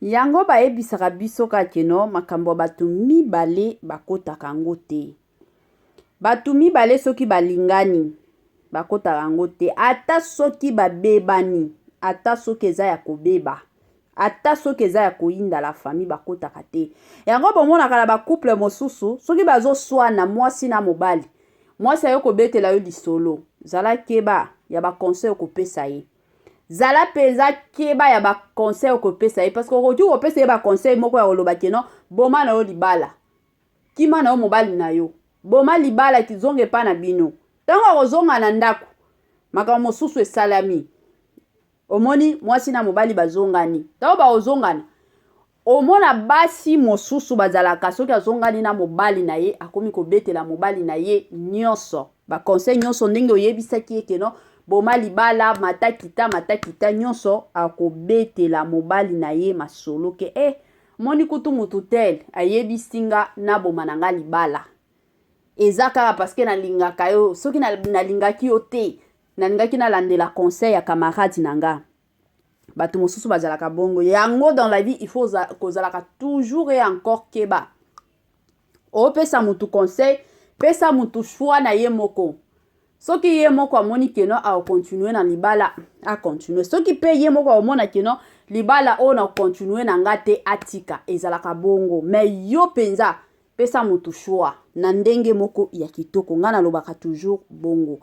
Yango bayebisaka biso keno makambo batu mibale bakotaka yango te. Batu mibale soki balingani bakotaka yango te. Ata soki babebani, ata soki eza ya kobeba, ata soki eza ya koinda la famille bakotaka te. Yango bomonaka na ba couple mosusu soki bazoswana mwasi na mobali. Mwasi ayo kobetela yo lisolo. Zala keba ya ba conseil kopesa ye. Zala peza keba ya ba conseil kopesa ye parce que okoki kopesa ye ba conseil moko ya koloba keno boma na yo libala. Kima na yo mobali na yo. Boma libala kizonge pa na bino. Tango akozonga na ndako makambo mosusu esalami. Omoni mwasi na mobali bazongani. Tango bazongana omona basi mosusu bazalaka soki azongani na mobali na ye akomi kobetela mobali na ye nyonso. Ba conseil nyonso ndenge oyebisaki ye keno boma libala matakita nyonso akobetela mobali na ye masolo ke moni kutu mutu tel ayebisinga na boma na nga libala. Eza kaka parce que nalingaka yo soki nalingaki yo te nalingaki nalandela conseil ya camarade na nga. Batu mosusu bazalaka bongo. Yango dans la vie il faut kozalaka toujours et encore keba. Pesa mutu conseil, pesa mutu choix na ye moko. Soki ye moko amoni keno a continuer na libala a continuer. Soki pe ye moko amona keno libala na continuer na ngate atika ezalaka bongo. Mais yo penza pesa mutu choix na ndenge moko ya kitoko ngana lobaka toujours bongo.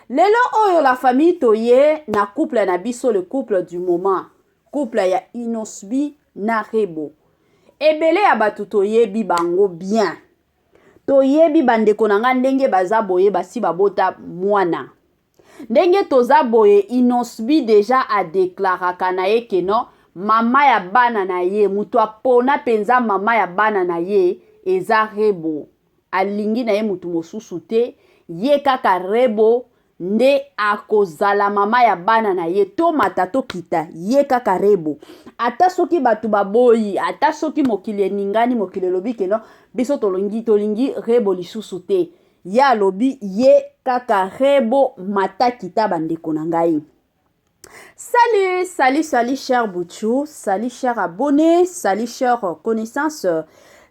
Lelo oyo la famille toye na couple na biso le couple du moment. Couple ya Inosbi na Rebo. Ebele ya batu toyebi bango bien. Toyebi bandeko na nga ndenge baza boye basi babota mwana. Ndenge toza boye Inosbi deja a deklaraka na ye keno mama ya bana na ye mutu apona penza mama ya bana na ye eza Rebo. Alingi na ye mutu mosusu te ye kaka Rebo nde akozala mama ya bana na ye to matato kita ye kaka Rebo. Ata soki batu baboyi, ata soki mokili ningani mokili lobi keno biso tolingi Rebo lisusu te. Ya lobi ye kaka Rebo matakita bandeko na ngai. Salut cher Bouchou, salut cher abonnés, salut cher connaissances,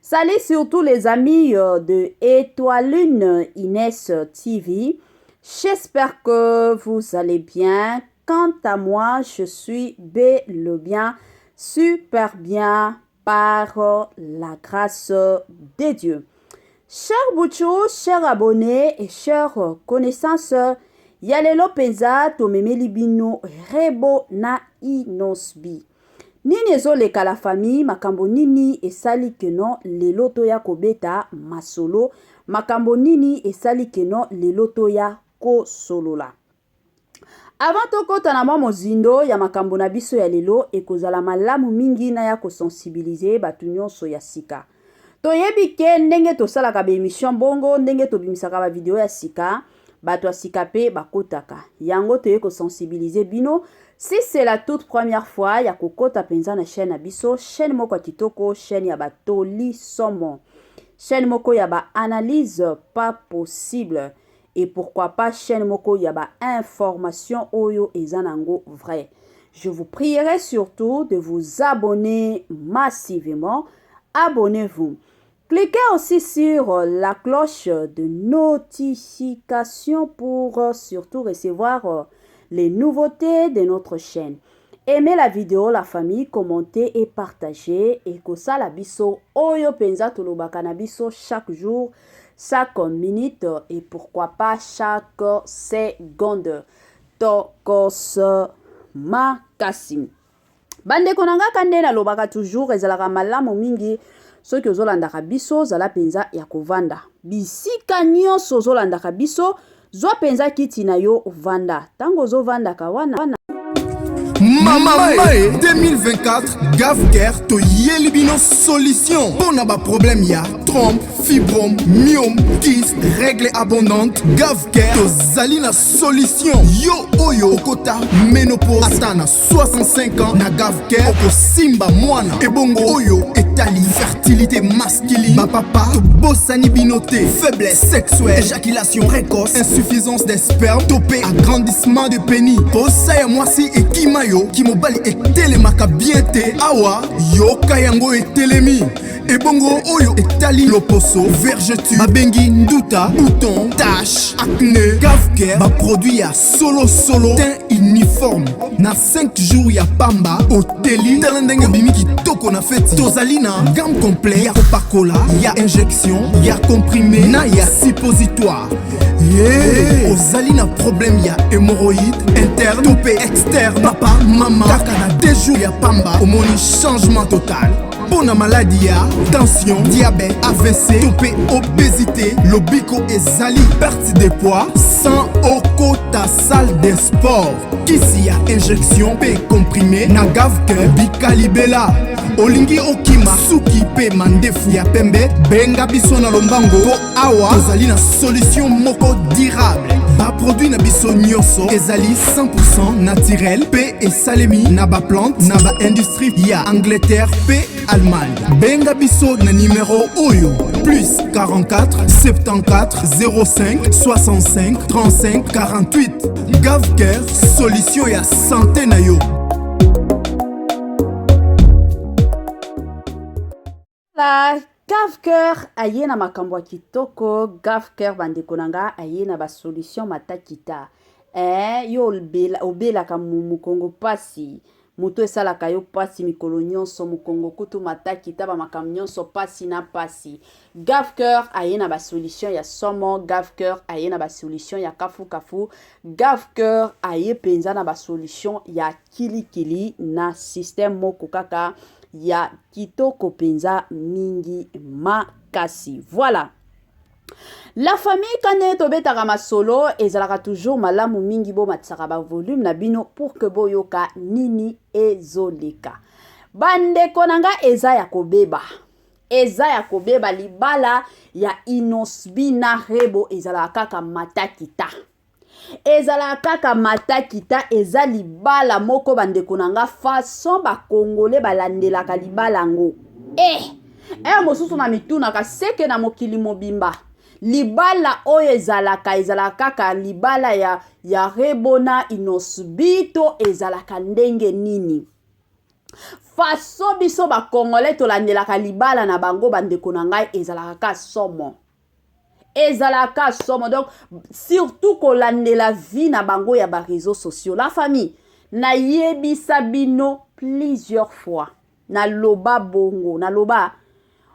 salut surtout les amis de Étoile Lune Inès TV. J'espère que vous allez bien. Quant à moi, je suis bien, super bien par la grâce de Dieu. Chers Bouchou, chers abonnés et chers connaissances, Yalelo penza to memeli bino Rebo na Inosbi. Nini ezoleka la famille makambo nini esali keno lelo to ya kobeta masolo makambo nini esali keno lelo to ya ko solola. Avant tokota na mozindo ya makambo na biso ya lelo ekozala malamu mingi na ya ko sensibiliser batu nyonso ya sika. Toyebi ke ndenge tosalaka ba émission bongo ndenge tobimisaka ba video ya sika bato ya sika pe bakotaka. Yango toye ko sensibiliser bino. Si c'est la toute première fois ya kokota penza na chaîne na biso, chaîne moko ya kitoko, chaîne ya batoli somo. Chaîne moko ya ba analyse pas possible. Et pourquoi pas chaîne moko yaba information oyo ezanango vrai. Je vous prierai surtout de vous abonner massivement. Abonnez-vous. Cliquez aussi sur la cloche de notification pour surtout recevoir les nouveautés de notre chaîne. Aimez la vidéo, la famille, commentez et partagez. Et que ça la biso oyo penza tolobaka na biso chaque jour. Chaque minute et pourquoi pas chaque seconde. Tokos makasi. Bande konanga kande na lobaka toujours ezalaka malamu mingi soki ozolandaka biso zala penza ya kovanda. Bisika nyonso ozolandaka biso zwa penza kiti na yo vanda. Tango ozovanda ka wana Mama 2024 Gavker to Yelibino solution. Pour ba problème ya trompe, fibrome, myome, kyste, règle abondante. Gavker to Zalina solution. Yo oyo okota ménopause atana 65 ans na Gavker oko simba mwana. Ebongo oyo etali fertilité masculine. Ma papa to bossani binoté, faiblesse sexuelle, éjaculation précoce, insuffisance des spermes, topé agrandissement de pénis. Pour ça moi si et qui m'a yo ki mobali etelemaka bien te awa yoka yango etelemi ebongo oyo etali loposo vergeture babengi nduta bouton tache acné Gavker baproduit ya solo teint uniforme na 5 jours ya pamba oteli tala ndenge obimi kitoko na feti tozali na gamme complet ya kopakola ya injection ya comprimé na ya suppositoire ozali na problème ya hémorroïde interne to pe externe papa mama kaka na 2 jours ya pamba omoni changement total Pona maladie ya tension, diabète, AVC, topé, obésité, lobiko ezali, perte de poids, sans okota salle de sport. Kisi ya injection pe comprimé, na Gavker bikalibela. Olingi okima suki pe mandefu ya pembe, benga biso na lombango po awa tozali na solution moko durable. Ba produit na biso nyonso ezali 100% naturel pe esalemi na ba plante na ba industrie ya Angleterre pe Allemagne. Benga biso na numéro oyo plus 44 74 05 65 35 48. Gavker solution ya santé na yo. La Gavker aye na makambo ya kitoko, Gavker bandeko nanga aye na ba solution matakita. Yo obelaka mukongo pasi, muto esalaka yo pasi mikolo nyonso mukongo kutu matakita ba makambo nyonso pasi na pasi. Gavker aye na ba solution ya somo, Gavker aye na ba solution ya kafu. Gavker aye penza na ba solution ya kilikili na système moko kaka ya kitoko penza mingi makasi. Voilà. La famille kane tobetaka masolo ezalaka toujours malamu mingi bo matsaka ba volume na bino pour que boyoka nini ezoleka. Bandeko nanga eza ya kobeba. Eza ya kobeba libala ya Inosbi na Rebo ezalaka kaka matakita. Ezala kaka matakita eza libala moko bandeko nanga façon ba congolais balandelaka libala ngo mosusu na mituna ka seke na mokili mobimba libala oyo ezala kaka libala ya Rebona Inosbito ezalaka ndenge nini façon biso ba congolais tolandelaka libala na bango bandeko nanga ezalaka ka somo. Ezalaka somo. Donc surtout kolandela vie na bango ya ba réseaux sociaux. La famille na yebisa bino plusieurs fois na loba bongo na loba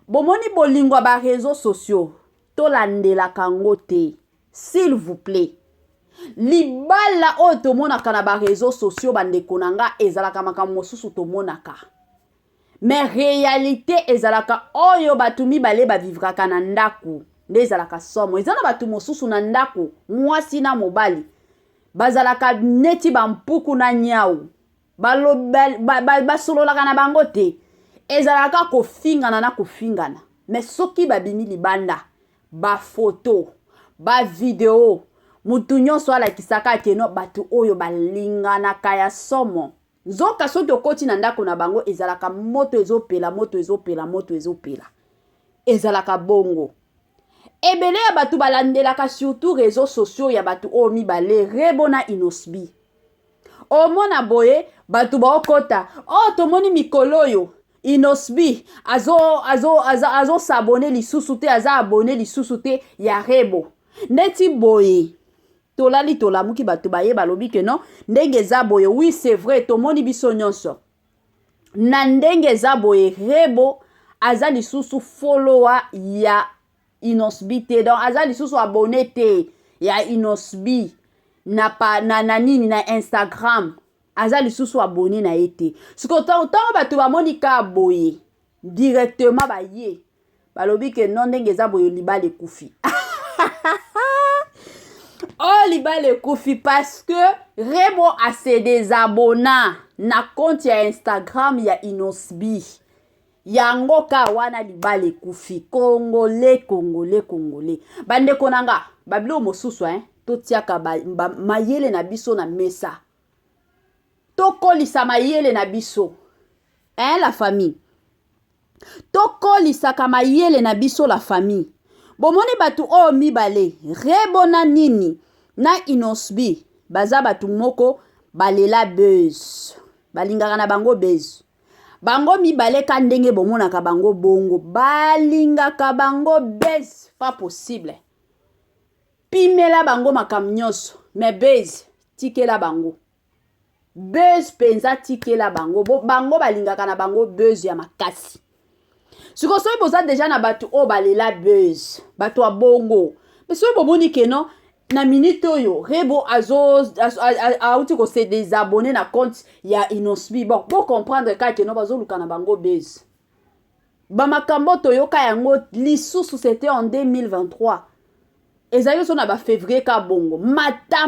bomoni bolingwa ba réseaux sociaux tolandela kango te s'il vous plaît. Libala o tomonaka na ba réseaux sociaux bandeko nanga ezalaka makambo mosusu tomonaka. Mais réalité ezalaka oyo batu mibale ba vivraka na ndaku. Ezalaka somo ezana batu mosusu na ndako mwasi na mobali bazalaka neti bampuku na nyau basololaka na bango te ezalaka kofingana na kofingana. Mais soki babimi libanda ba photo ba video mutu nyonso alakisaka keno batu oyo balinganaka ya somo nzoka soki okoti na ndako na bango ezalaka moto ezopela ezalaka bongo. Ebele ya batu balandelaka surtout réseaux sociaux ya batu o mibale Rebona Inosbi. Omona boye batu baokota tomoni mikolo yo Inosbi azo s'abonner lisusu te aza abonner lisusu te ya Rebo. Neti boye tolali tolamuki batu baye balobi ke non ndenge za boye. Oui c'est vrai tomoni biso nyonso na ndenge za boye Rebo aza lisusu follower ya Inosbi te donc aza lisusu abonné te ya Inosbi na nini na Instagram aza lisusu abonné na ete siko tango batu bamoni ka boye directement baye balobi ke non ndenge za boye libala ekufi. Libala ekufi parce que Rebo a se désabonna na compte ya Instagram ya Inosbi. Yango ka wana libala ekufi congolais. Bandeko nanga babilo mosusu totiaka mayele na biso na mesa. Tokolisa mayele na biso. La famille. Tokolisaka mayele na biso la famille. Bomoni batu o mibale Rebona nini na Inosbi baza batu moko balela buzz. balingaka na bango base. Bango mibale ka ndenge bomonaka bango bongo, balingaka bango base, pas possible. Pimela bango makam nyonso, mais base tikela bango. Base penza tikela bango, bango balingaka na bango base ya makasi. Siko soki boza deja na batu o balela base, batu a bongo. Mais soki bomoni ke non, na minute oyo, Rebo auti ko se désabonner na compte ya Inosbi. Bon, pour comprendre ka ke non bazo luka na bango base. Ba makambo toyoka yango lisusu c'était en 2023. Ezali so na ba février ka bongo. Mata.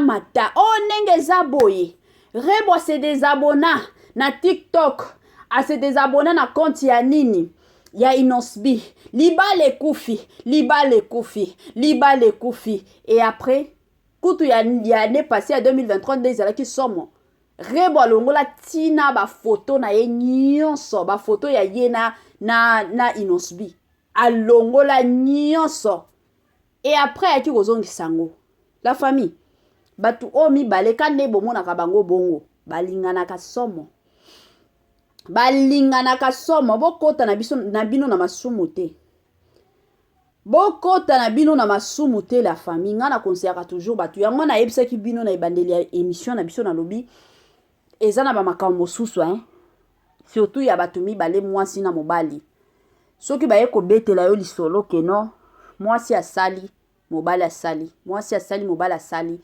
Oh nenge zaboye. Rebo se désabonna na TikTok. A se désabonner na compte ya nini? Ya Inosbi. Liba le koufi. Et après, kutu ya année passée à 2023, des ala qui somo. Rebo alongola tina ba photo na ye nyonso, ba photo ya ye na Inosbi. Alongola nyonso. Et après, yaki kozongi sango. La famille. Batu omi bale kane bomo na kabango bongo. Balinganaka somo. Balinganaka somo. Bokota na bino na masumu te. Bokota na bino na masumu te la famille. Nga na conseillaka toujours batu. Yango na yebisa ki bino na ibandeli ya émission na biso na lobi. Eza na ba makambo mosusu hein. Surtout ya batu mibale mwasi na mobali. Soki baye ko betela yo lisolo ke non. Mwasi asali, mobali asali. Mwasi asali, mobali asali.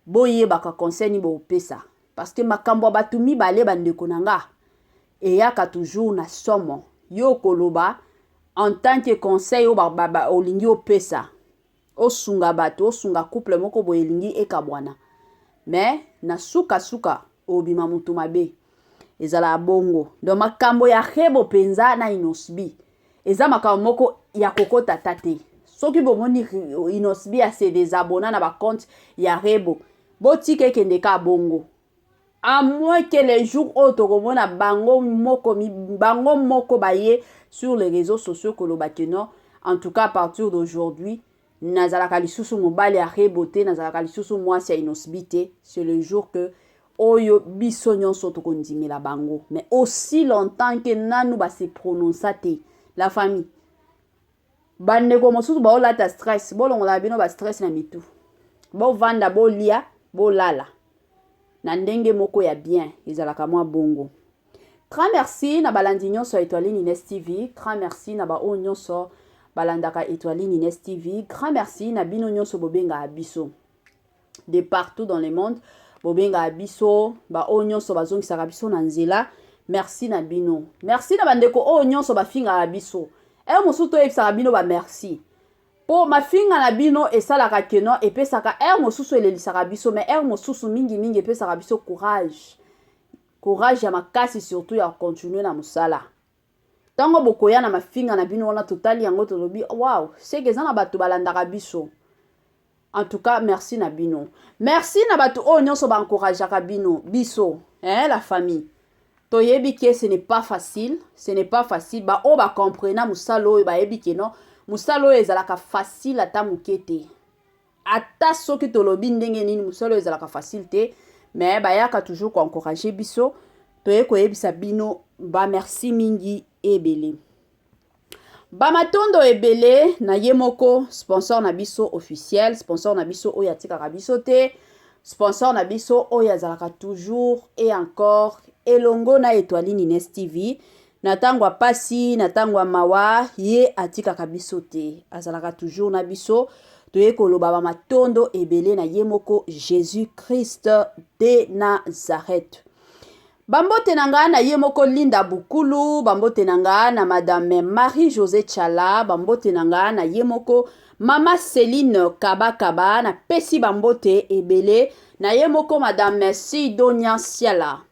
Boye baka conseil ni bo pesa. Parce que makambo batu mibale bandeko nanga. Et yaka toujours na somo. Yo koloba en tant que conseil o lingi o pesa. O sunga batu, o sunga couple moko boye lingi e kabwana. Mais na suka obima mutu mabe. Ezala bongo. Donc makambo ya Rebo penza na Inosbi. Eza makambo moko ya kokota tate. Soki bomoni Inosbi a se désabonner na ba compte ya Rebo. Botike kendeka bongo. À moins que les jours autres, bango moko baye sur les réseaux sociaux kolobakeno. En tout cas, à partir d'aujourd'hui, nazalaka lisusu mobali a rebote, nazalaka lisusu mwasi ya Inosbite. C'est le jour que oyo biso nyonso tokondimela bango. Mais aussi longtemps que nanu ba se prononcer la famille. Bandeko mosusu ba olata stress, bolongola bino ba stress na mitu. Bo vanda bo lia, bo lala. Na ndenge moko ya bien, ezalaka mwa bongo. Grand merci na balandi nyonso Étoile Nines TV. Grand merci na ba o nyonso balandaka Étoile Nines TV. Grand merci na bino nyonso bobenga abiso. De partout dans le monde, bobenga abiso, ba o nyonso bazongisaka biso na nzela. Merci na bino. Merci na bandeko o nyonso bafinga abiso. E mosuto ebisaka bino ba merci. Po mafinga na bino esalaka keno epesaka mosusu elelisaka biso, mais mosusu mingi epesaka biso courage. Courage ya makasi surtout ya continuer na musala. Tango bokoya na mafinga na bino wana totali yango tolobi wow, c'est que na batu balandaka biso. En tout cas, merci na bino. Merci na batu o nyonso ba encourageaka bino biso, la famille. Toyebi ke ce n'est pas facile, ba o ba comprena musalo ba yebi ke non. Musalo ezalaka facile ata mukete. Ata soki tolobi ndenge nini musalo ezalaka facile te, mais bayaka toujours ko encourager biso, toye ko yebisa bino ba merci mingi ebele. Ba matondo ebele na yemoko sponsor na biso officiel, sponsor na biso oya tikaka biso te, sponsor na biso oya zalaka toujours et encore elongo na Étoile Nines TV. Natangwa pasi, natangwa mawa, ye atikaka biso te. Azalaka toujours na biso. Toye koloba ba matondo ebele na yemoko Jésus-Christ de Nazareth. Bambote nanga na yemoko Linda Bukulu, bambote nanga na Madame Marie-Josée Chala, bambote nanga na yemoko Mama Céline Kaba na pesi bambote ebele na yemoko Madame Sidonia Siala.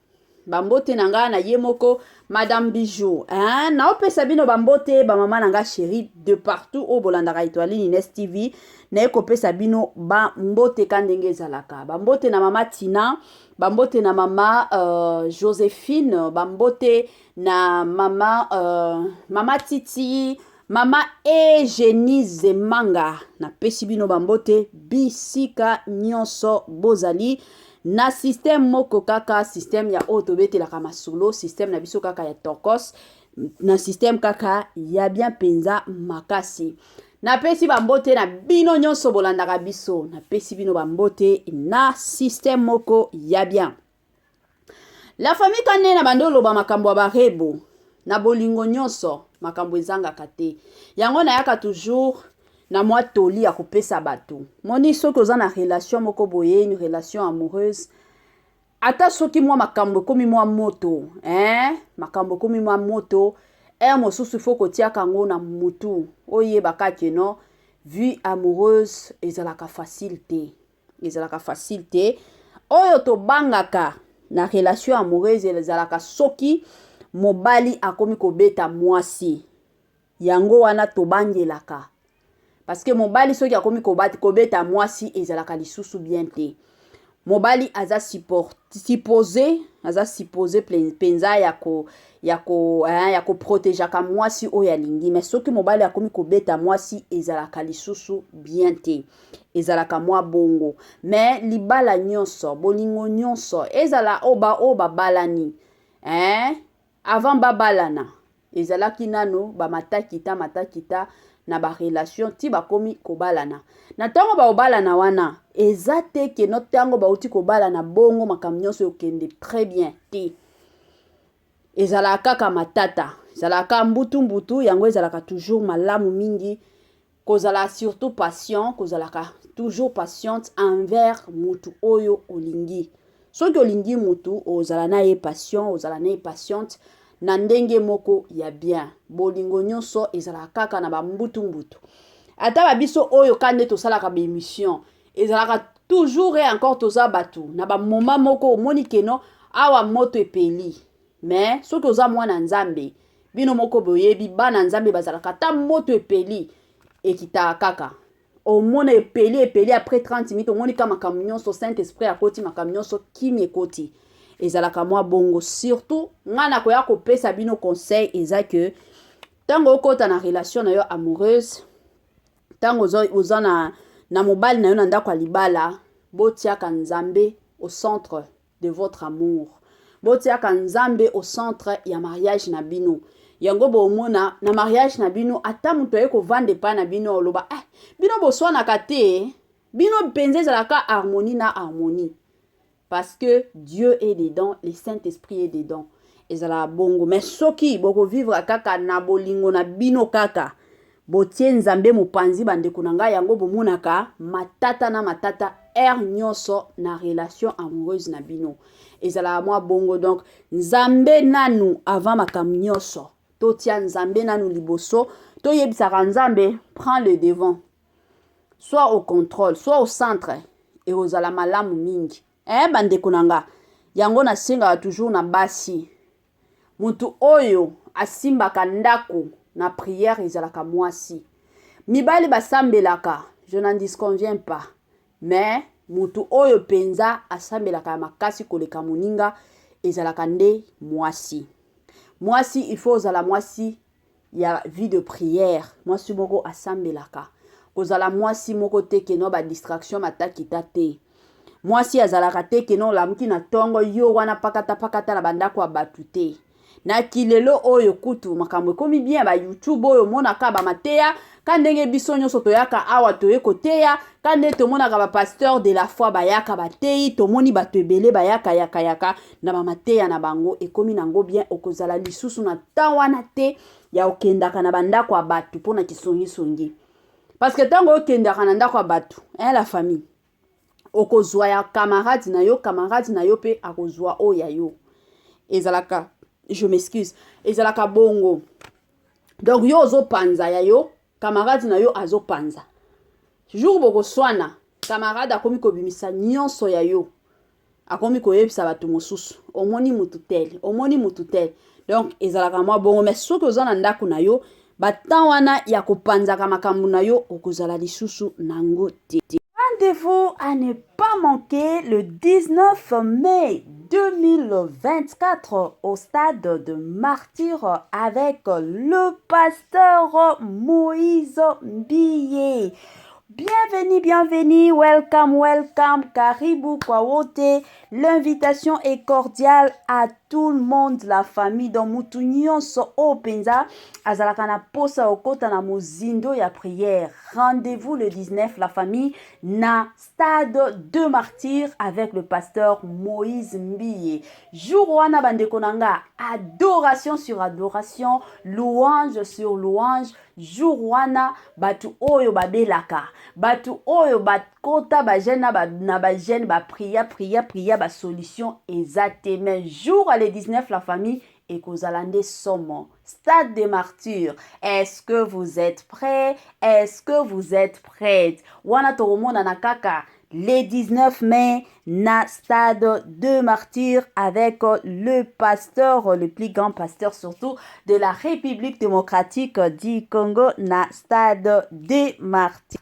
Bambote nanga na yemoko Madame Bijou. Na opesa bino bambote ba mama nanga chérie de partout au bolandaka Étoile Nines TV. Na ekopesa bino bambote kandenge zalaka. Bambote na mama Tina, bambote na mama Joséphine, bambote na mama Titi, Mama Eugénie Zemanga na pesi bino bambote bisika nyonso bozali na système moko kaka système ya otobetelaka masolo système na biso kaka ya tokos na système kaka ya bien penza makasi na pesi bambote na bino nyonso bolandaka biso na pesi bino bambote na système moko ya bien. La famille kane na bandolo ba makambo ya barebo na bolingo nyonso makambo ezangaka te yango nayaka toujours na mwa toli ya kopesa bato moni soki oza na relation moko boye une relation amoureuse ata soki mwa makambo komi mwa moto makambo komi mwa moto mosusu fo kotiaka yango na mutu oyebaka ke no vie amoureuse ezalaka facile te oyo tobangaka na relation amoureuse ezalaka soki mobali akomi kobeta mwasi yango wana tobangelaka parce que mobali soki akomi kobeta mwasi ezalaka lisusu bien te mobali aza supposé penza ya ko protégeaka mwasi oyo alingi mais soki mobali akomi kobeta mwasi ezalaka lisusu bien te ezalaka mwa bongo mais libala nyonso bolingo nyonso ezala oba balani avant babalana ezalaki nano matakita na ba relation ti bakomi kobalana na tango baobalana wana eza te ke no tango bauti kobalana bongo makambo nyonso okende très bien te ezalaka kaka matata ezalaka mbutu yango ezalaka toujours malamu mingi kozala surtout kozalaka toujours patiente envers mutu oyo olingi soki olingi mutu ozala na ye patiente na ndenge moko ya bien bolingo nyonso ezalaka kaka na bambutu ata babiso oyo kande tosalaka ba émission ezalaka toujours et encore toza batu na ba moment moko omoni keno awa moto epeli mais soki oza mwana nzambe bino moko boyebi bana nzambe bazalaka ta moto epeli ekitaka kaka omona epeli après 30 minutes omoni kama makambo nyonso Saint-Esprit akoti makambo nyonso kimi ekoti ezalaka mwa bongo surtout ngana koya kopesa bino conseil eza que tango okota na relation na yo amoureuse tango oza na mobali na yo na ndako ya libala botiaka nzambe au centre de votre amour botiaka nzambe au centre ya mariage na bino yango bomona na mariage na bino ata muto ye kovande pa na bino oloba bino boswanaka te bino penze ezalaka harmonie parce que Dieu est dedans, le Saint-Esprit est dedans. Ezala bongo mais soki boko vivre kaka na bolingo na bino kaka botie nzambe mopanzi bandeko na ngai yango bomonaka matata nyonso na relation amoureuse na bino ezala mwa bongo donc nzambe nanu avant makambo nyonso totia nzambe nanu liboso toyebisaka nzambe prend le devant soit au contrôle soit au centre et ozala malamu mingi bandeko nanga yango nasenga toujours na basi mutu oyo asimbaka ndako na prière ezalaka mwasi mibali basambelaka je n'en disconviens pas mais mutu oyo penza asambelaka makasi koleka moninga ezalaka nde mwasi il faut ozala mwasi ya vie de prière mwasi moko asambelaka kozala mwasi moko te keno ba distraction matakita te mwasi azalaka te keno lamuki na tongo yo wana pakata na bandako ya batu te na kilelo oyo kutu makambo ekomi bien ba YouTube oyo monaka ba mateya kandenge biso nyonso toyaka awa toye koteya kande tomonaka ba pasteur de la foi bayaka bateyi tomoni bato ebele bayaka yaka na ba mateya na bango ekomi nango bien okozala lisusu na tawana te ya okendaka na bandako ya batu pona kisongi parce que tango okendaka na ndako ya batu la famille okozwa ya camarade na yo pe akozwa oya yo ezalaka je m'excuse ezalaka bongo donc yo ozopanza ya yo camarade na yo azopanza jour bokoswana camarade akomi kobimisa nyonso ya yo akomi koyebisa bato mosusu omoni mutu tel donc ezalaka mwa bongo mais soki oza na ndako na yo batan wana ya kopanzaka makambo na yo okozala lisusu nango te. Rendez-vous à ne pas manquer le 19 mai 2024 au stade de Martyr avec le pasteur Moïse Mbiye. Bienvenue, welcome, karibu kwa wote. L'invitation est cordiale à tout le monde, la famille dans mutu nyonso openza azalaka na posa okota na mozindo ya prière. Rendez-vous le 19 la famille na stade de Martyr avec le pasteur Moïse Mbiye. Jour wana bandeko nanga, adoration sur adoration, louange sur louange. Jour wana batu oyo babelaka, batu oyo bakota ba jeune na ba jeune ba priya ba solution exactement. Jour à le 19 la famille et Kozalande Somo. Stade de Martyr. Est-ce que vous êtes prêts? Est-ce que vous êtes prêtes? Wana toromona na kaka le 19 mai na stade de Martyr avec le pasteur, le plus grand pasteur surtout de la République démocratique du Congo na stade de Martyr.